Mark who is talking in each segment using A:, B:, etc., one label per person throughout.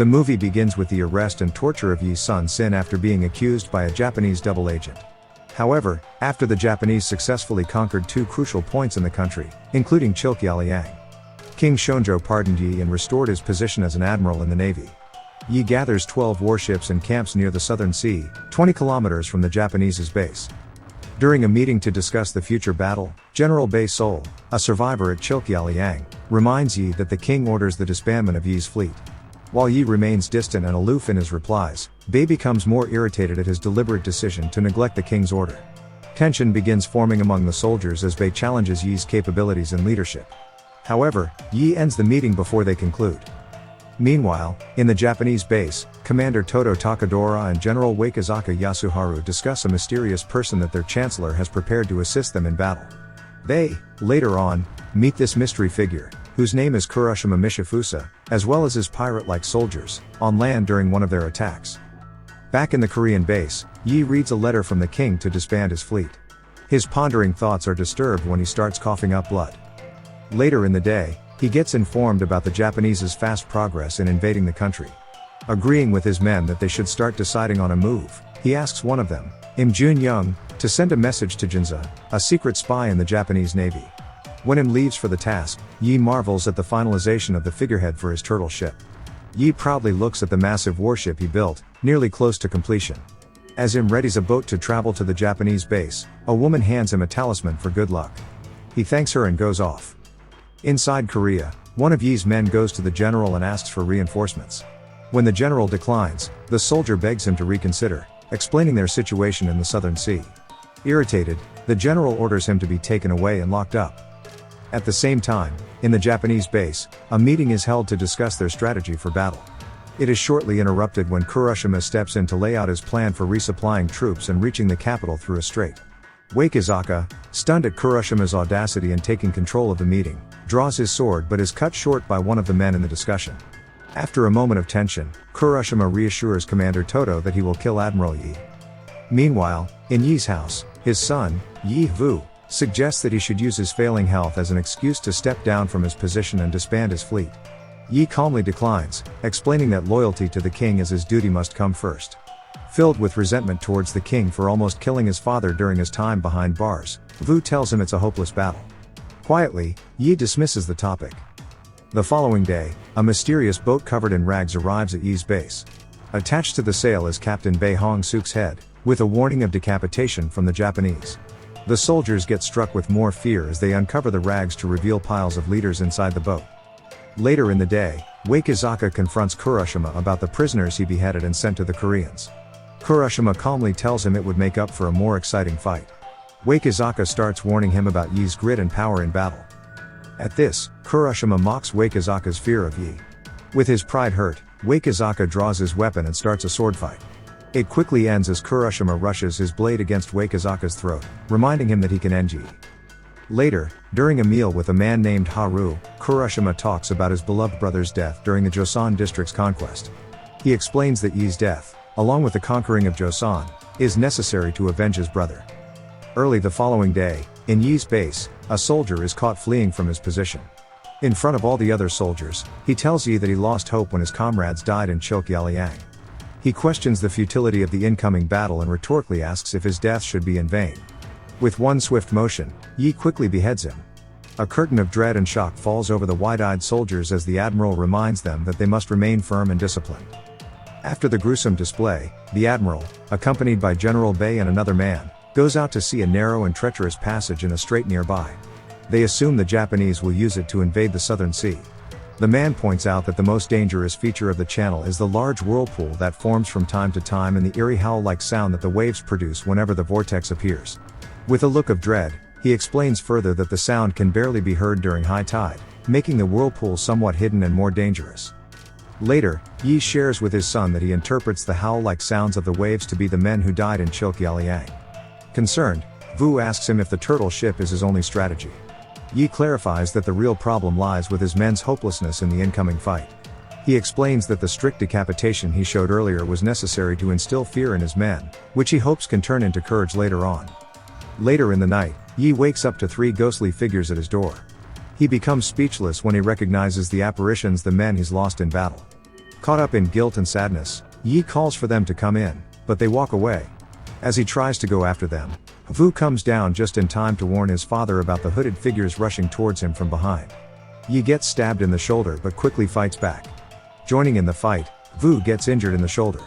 A: The movie begins with the arrest and torture of Yi's son Sin after being accused by a Japanese double agent. However, after the Japanese successfully conquered 2 crucial points in the country, including Chilkyaliang, King Shonjo pardoned Yi and restored his position as an admiral in the navy. Yi gathers 12 warships and camps near the Southern Sea, 20 kilometers from the Japanese's base. During a meeting to discuss the future battle, General Bei Sol, a survivor at Chilkyaliang, reminds Yi that the king orders the disbandment of Yi's fleet. While Yi remains distant and aloof in his replies, Bei becomes more irritated at his deliberate decision to neglect the king's order. Tension begins forming among the soldiers as Bei challenges Yi's capabilities and leadership. However, Yi ends the meeting before they conclude. Meanwhile, in the Japanese base, Commander Todo Takadora and General Wakizaka Yasuharu discuss a mysterious person that their chancellor has prepared to assist them in battle. They, later on, meet this mystery figure, whose name is Kuroshima Mishifusa, as well as his pirate-like soldiers, on land during one of their attacks. Back in the Korean base, Yi reads a letter from the king to disband his fleet. His pondering thoughts are disturbed when he starts coughing up blood. Later in the day, he gets informed about the Japanese's fast progress in invading the country. Agreeing with his men that they should start deciding on a move, he asks one of them, Im Jun-young, to send a message to Jinza, a secret spy in the Japanese navy. When Im leaves for the task, Yi marvels at the finalization of the figurehead for his turtle ship. Yi proudly looks at the massive warship he built, nearly close to completion. As Im readies a boat to travel to the Japanese base, a woman hands him a talisman for good luck. He thanks her and goes off. Inside Korea, one of Yi's men goes to the general and asks for reinforcements. When the general declines, the soldier begs him to reconsider, explaining their situation in the Southern Sea. Irritated, the general orders him to be taken away and locked up. At the same time, in the Japanese base, a meeting is held to discuss their strategy for battle. It is shortly interrupted when Kuroshima steps in to lay out his plan for resupplying troops and reaching the capital through a strait. Wakizaka, stunned at Kuroshima's audacity in taking control of the meeting, draws his sword but is cut short by one of the men in the discussion. After a moment of tension, Kuroshima reassures Commander Todo that he will kill Admiral Yi. Meanwhile, in Yi's house, his son, Yi Vu, suggests that he should use his failing health as an excuse to step down from his position and disband his fleet. Yi calmly declines, explaining that loyalty to the king as his duty must come first. Filled with resentment towards the king for almost killing his father during his time behind bars, Vu tells him it's a hopeless battle. Quietly, Yi dismisses the topic. The following day, a mysterious boat covered in rags arrives at Yi's base. Attached to the sail is Captain Bei Hong-suk's head, with a warning of decapitation from the Japanese. The soldiers get struck with more fear as they uncover the rags to reveal piles of leaders inside the boat. Later in the day, Wakizaka confronts Kuroshima about the prisoners he beheaded and sent to the Koreans. Kuroshima calmly tells him it would make up for a more exciting fight. Wakizaka starts warning him about Yi's grit and power in battle. At this, Kuroshima mocks Wakizaka's fear of Yi. With his pride hurt, Wakizaka draws his weapon and starts a sword fight. It quickly ends as Kuroshima rushes his blade against Wakizaka's throat, reminding him that he can end Yi. Later, during a meal with a man named Haru, Kuroshima talks about his beloved brother's death during the Joseon district's conquest. He explains that Yi's death, along with the conquering of Joseon, is necessary to avenge his brother. Early the following day, in Yi's base, a soldier is caught fleeing from his position. In front of all the other soldiers, he tells Yi that he lost hope when his comrades died in Chilkyaliang. He questions the futility of the incoming battle and rhetorically asks if his death should be in vain. With one swift motion, Yi quickly beheads him. A curtain of dread and shock falls over the wide-eyed soldiers as the admiral reminds them that they must remain firm and disciplined. After the gruesome display, the admiral, accompanied by General Bei and another man, goes out to see a narrow and treacherous passage in a strait nearby. They assume the Japanese will use it to invade the Southern Sea. The man points out that the most dangerous feature of the channel is the large whirlpool that forms from time to time and the eerie howl-like sound that the waves produce whenever the vortex appears. With a look of dread, he explains further that the sound can barely be heard during high tide, making the whirlpool somewhat hidden and more dangerous. Later, Yi shares with his son that he interprets the howl-like sounds of the waves to be the men who died in Chilkyaliang. Concerned, Vu asks him if the turtle ship is his only strategy. Yi clarifies that the real problem lies with his men's hopelessness in the incoming fight. He explains that the strict decapitation he showed earlier was necessary to instill fear in his men, which he hopes can turn into courage later on. Later in the night, Yi wakes up to 3 ghostly figures at his door. He becomes speechless when he recognizes the apparitions the men he's lost in battle. Caught up in guilt and sadness, Yi calls for them to come in, but they walk away. As he tries to go after them, Vu comes down just in time to warn his father about the hooded figures rushing towards him from behind. Yi gets stabbed in the shoulder but quickly fights back. Joining in the fight, Vu gets injured in the shoulder.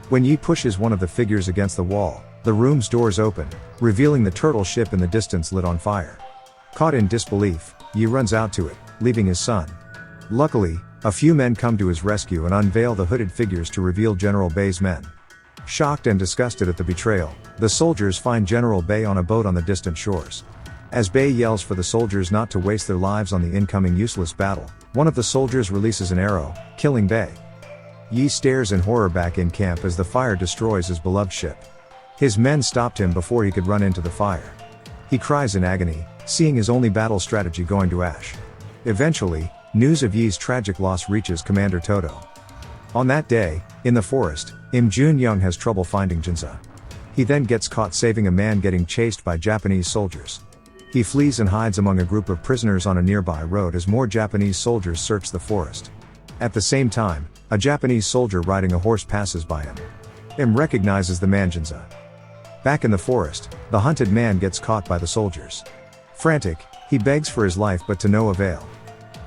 A: When Yi pushes one of the figures against the wall, the room's doors open, revealing the turtle ship in the distance lit on fire. Caught in disbelief, Yi runs out to it, leaving his son. Luckily, a few men come to his rescue and unveil the hooded figures to reveal General Bei's men. Shocked and disgusted at the betrayal, the soldiers find General Bei on a boat on the distant shores. As Bei yells for the soldiers not to waste their lives on the incoming useless battle, one of the soldiers releases an arrow, killing Bei. Yi stares in horror back in camp as the fire destroys his beloved ship. His men stopped him before he could run into the fire. He cries in agony, seeing his only battle strategy going to ash. Eventually, news of Yi's tragic loss reaches Commander Toto. On that day, in the forest, Im Junyoung has trouble finding Jinza. He then gets caught saving a man getting chased by Japanese soldiers. He flees and hides among a group of prisoners on a nearby road as more Japanese soldiers search the forest. At the same time, a Japanese soldier riding a horse passes by him. Im recognizes the man Jinza. Back in the forest, the hunted man gets caught by the soldiers. Frantic, he begs for his life but to no avail.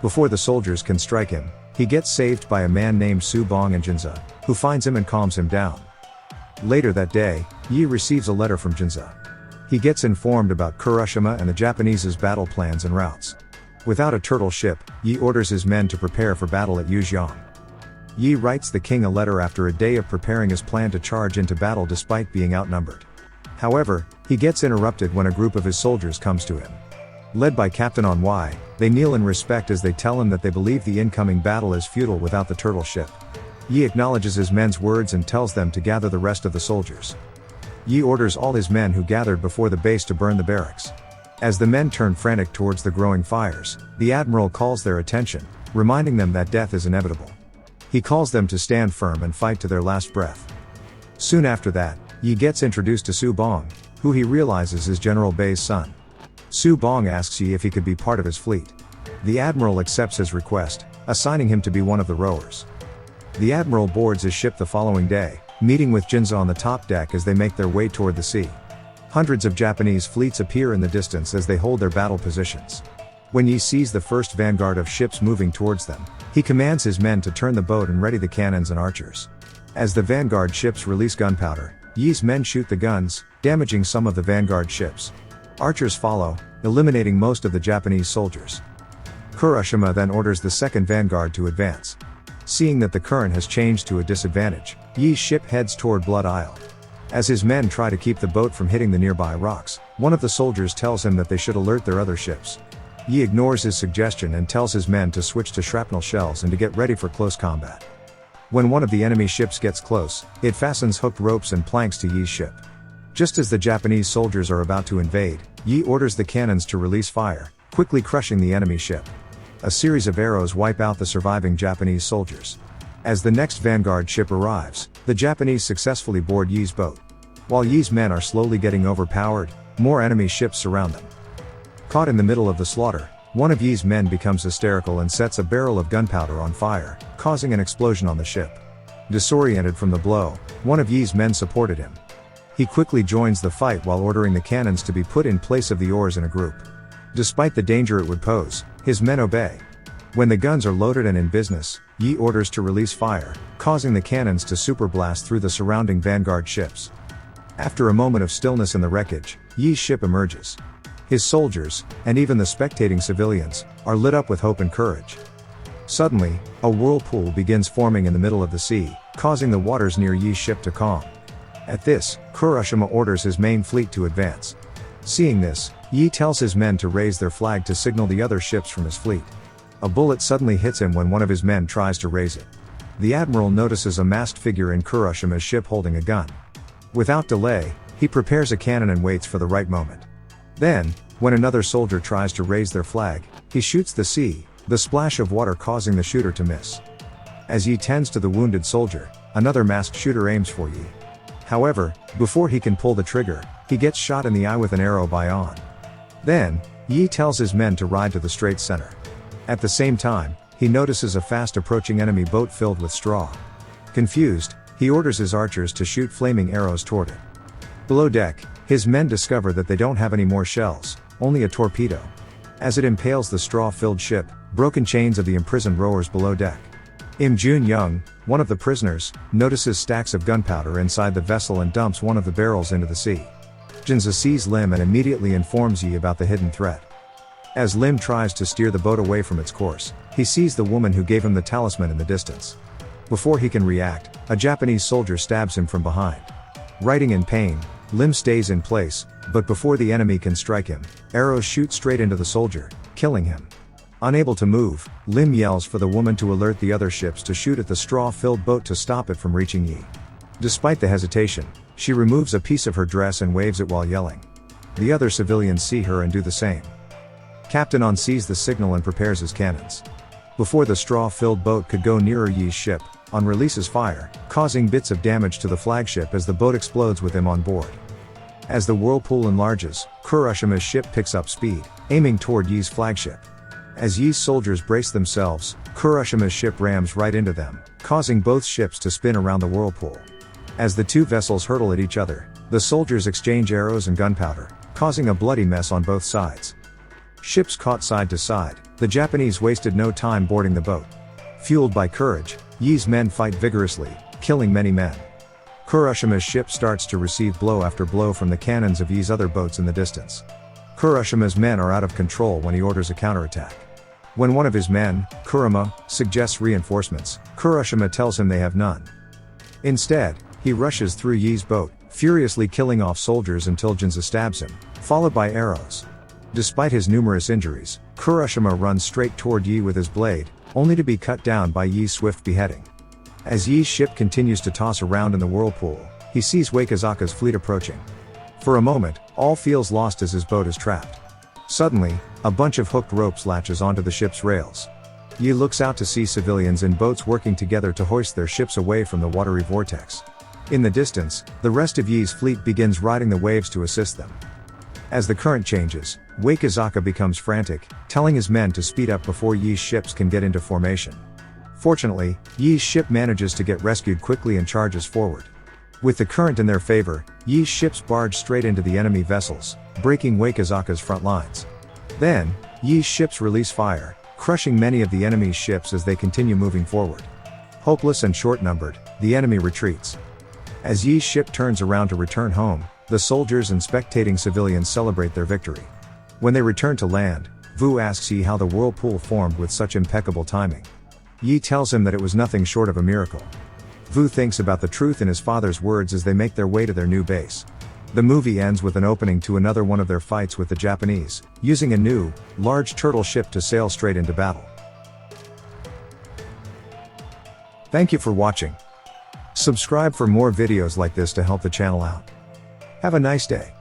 A: Before the soldiers can strike him, he gets saved by a man named Su Bong and Jinza, who finds him and calms him down. Later that day, Yi receives a letter from Jinza. He gets informed about Kuroshima and the Japanese's battle plans and routes. Without a turtle ship, Yi orders his men to prepare for battle at Yujiang. Yi writes the king a letter after a day of preparing his plan to charge into battle despite being outnumbered. However, he gets interrupted when a group of his soldiers comes to him. Led by Captain On Yi, they kneel in respect as they tell him that they believe the incoming battle is futile without the turtle ship. Yi acknowledges his men's words and tells them to gather the rest of the soldiers. Yi orders all his men who gathered before the base to burn the barracks. As the men turn frantic towards the growing fires, the admiral calls their attention, reminding them that death is inevitable. He calls them to stand firm and fight to their last breath. Soon after that, Yi gets introduced to Su Bong, who he realizes is General Bei's son. Su Bong asks Yi if he could be part of his fleet. The admiral accepts his request, assigning him to be one of the rowers. The admiral boards his ship the following day, meeting with Jinza on the top deck as they make their way toward the sea. Hundreds of Japanese fleets appear in the distance as they hold their battle positions. When Yi sees the first vanguard of ships moving towards them, he commands his men to turn the boat and ready the cannons and archers. As the vanguard ships release gunpowder, Yi's men shoot the guns, damaging some of the vanguard ships. Archers follow, eliminating most of the Japanese soldiers. Kuroshima then orders the second vanguard to advance. Seeing that the current has changed to a disadvantage, Yi's ship heads toward Blood Isle. As his men try to keep the boat from hitting the nearby rocks, one of the soldiers tells him that they should alert their other ships. Yi ignores his suggestion and tells his men to switch to shrapnel shells and to get ready for close combat. When one of the enemy ships gets close, it fastens hooked ropes and planks to Yi's ship. Just as the Japanese soldiers are about to invade, Yi orders the cannons to release fire, quickly crushing the enemy ship. A series of arrows wipe out the surviving Japanese soldiers. As the next vanguard ship arrives, the Japanese successfully board Yi's boat. While Yi's men are slowly getting overpowered, more enemy ships surround them. Caught in the middle of the slaughter, one of Yi's men becomes hysterical and sets a barrel of gunpowder on fire, causing an explosion on the ship. Disoriented from the blow, one of Yi's men supported him. He quickly joins the fight while ordering the cannons to be put in place of the oars in a group. Despite the danger it would pose, his men obey. When the guns are loaded and in business, Yi orders to release fire, causing the cannons to superblast through the surrounding vanguard ships. After a moment of stillness in the wreckage, Yi's ship emerges. His soldiers, and even the spectating civilians, are lit up with hope and courage. Suddenly, a whirlpool begins forming in the middle of the sea, causing the waters near Yi's ship to calm. At this, Kuroshima orders his main fleet to advance. Seeing this, Yi tells his men to raise their flag to signal the other ships from his fleet. A bullet suddenly hits him when one of his men tries to raise it. The admiral notices a masked figure in Kuroshima's ship holding a gun. Without delay, he prepares a cannon and waits for the right moment. Then, when another soldier tries to raise their flag, he shoots the sea, the splash of water causing the shooter to miss. As Yi tends to the wounded soldier, another masked shooter aims for Yi. However, before he can pull the trigger, he gets shot in the eye with an arrow by On. Then, Yi tells his men to ride to the strait's center. At the same time, he notices a fast approaching enemy boat filled with straw. Confused, he orders his archers to shoot flaming arrows toward it. Below deck, his men discover that they don't have any more shells, only a torpedo. As it impales the straw-filled ship, broken chains of the imprisoned rowers below deck. Im Jun-young, one of the prisoners, notices stacks of gunpowder inside the vessel and dumps one of the barrels into the sea. Jinza sees Lim and immediately informs Yi about the hidden threat. As Lim tries to steer the boat away from its course, he sees the woman who gave him the talisman in the distance. Before he can react, a Japanese soldier stabs him from behind. Writhing in pain, Lim stays in place, but before the enemy can strike him, arrows shoot straight into the soldier, killing him. Unable to move, Lim yells for the woman to alert the other ships to shoot at the straw-filled boat to stop it from reaching Yi. Despite the hesitation, she removes a piece of her dress and waves it while yelling. The other civilians see her and do the same. Captain On sees the signal and prepares his cannons. Before the straw-filled boat could go nearer Yi's ship, On releases fire, causing bits of damage to the flagship as the boat explodes with him on board. As the whirlpool enlarges, Kuroshima's ship picks up speed, aiming toward Yi's flagship. As Yi's soldiers brace themselves, Kuroshima's ship rams right into them, causing both ships to spin around the whirlpool. As the two vessels hurtle at each other, the soldiers exchange arrows and gunpowder, causing a bloody mess on both sides. Ships caught side to side, the Japanese wasted no time boarding the boat. Fueled by courage, Yi's men fight vigorously, killing many men. Kuroshima's ship starts to receive blow after blow from the cannons of Yi's other boats in the distance. Kuroshima's men are out of control when he orders a counterattack. When one of his men, Kurama, suggests reinforcements, Kuroshima tells him they have none. Instead, he rushes through Yi's boat, furiously killing off soldiers until Jinza stabs him, followed by arrows. Despite his numerous injuries, Kuroshima runs straight toward Yi with his blade, only to be cut down by Yi's swift beheading. As Yi's ship continues to toss around in the whirlpool, he sees Wakizaka's fleet approaching. For a moment, all feels lost as his boat is trapped. Suddenly, a bunch of hooked ropes latches onto the ship's rails. Yi looks out to see civilians in boats working together to hoist their ships away from the watery vortex. In the distance, the rest of Yi's fleet begins riding the waves to assist them. As the current changes, Wakizaka becomes frantic, telling his men to speed up before Yi's ships can get into formation. Fortunately, Yi's ship manages to get rescued quickly and charges forward. With the current in their favor, Yi's ships barge straight into the enemy vessels, breaking Wakizaka's front lines. Then, Yi's ships release fire, crushing many of the enemy's ships as they continue moving forward. Hopeless and short-numbered, the enemy retreats. As Yi's ship turns around to return home, the soldiers and spectating civilians celebrate their victory. When they return to land, Vu asks Yi how the whirlpool formed with such impeccable timing. Yi tells him that it was nothing short of a miracle. Vu thinks about the truth in his father's words as they make their way to their new base. The movie ends with an opening to another one of their fights with the Japanese, using a new, large turtle ship to sail straight into battle. Thank you for watching. Subscribe for more videos like this to help the channel out. Have a nice day.